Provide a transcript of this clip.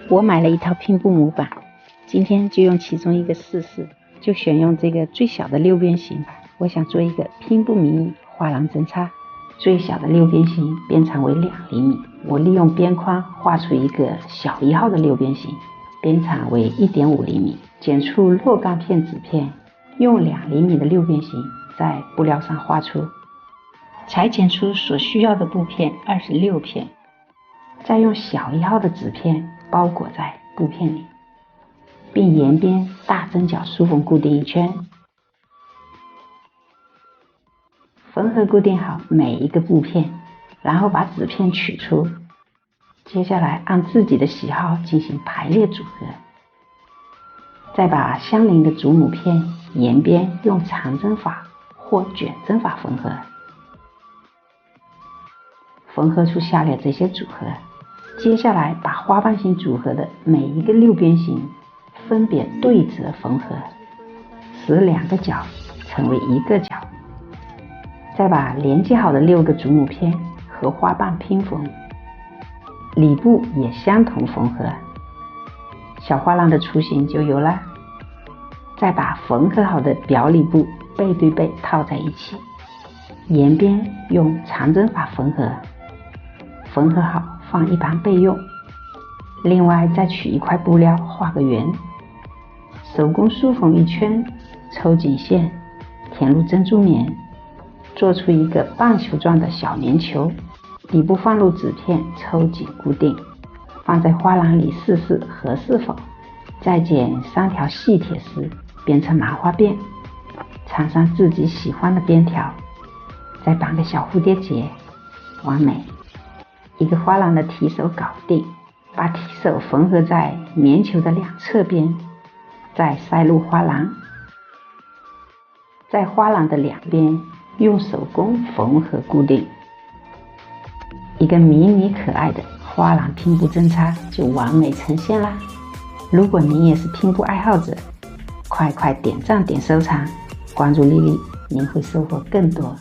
我买了一套拼布模板，今天就用其中一个试试，就选用这个最小的六边形。我想做一个拼布迷你画廊针插，最小的六边形边长为2厘米。我利用边框画出一个小1号的六边形，边长为1.5厘米。剪出若干片纸片，用2厘米的六边形在布料上画出，裁剪出所需要的布片26片，再用小1号的纸片包裹在布片里，并沿边大针脚梳缝固定一圈。缝合固定好每一个布片，然后把纸片取出，接下来按自己的喜好进行排列组合，再把相邻的主母片沿边用长针法或卷针法缝合。缝合出下列这些组合，接下来把花瓣形组合的每一个六边形分别对折缝合，使2个角成为1个角，再把连接好的6个主母片和花瓣拼缝，里部也相同缝合，小画廊的雏形就有了。再把缝合好的表里部背对背套在一起，沿边用长针法缝合，缝合好放一旁备用。另外再取一块布料画个圆，手工梳缝一圈，抽紧线，填入珍珠棉，做出一个棒球状的小棉球，底部放入纸片，抽紧固定，放在花篮里试试合适否。再剪3条细铁丝编成麻花辫，缠上自己喜欢的边条，再绑个小蝴蝶结，完美。一个花篮的提手搞定，把提手缝合在棉球的2侧边，再塞入花篮，在花篮的2边用手工缝合固定，一个迷你可爱的花篮拼布针插就完美呈现啦。如果您也是拼布爱好者，快点赞点收藏，关注丽丽，您会收获更多。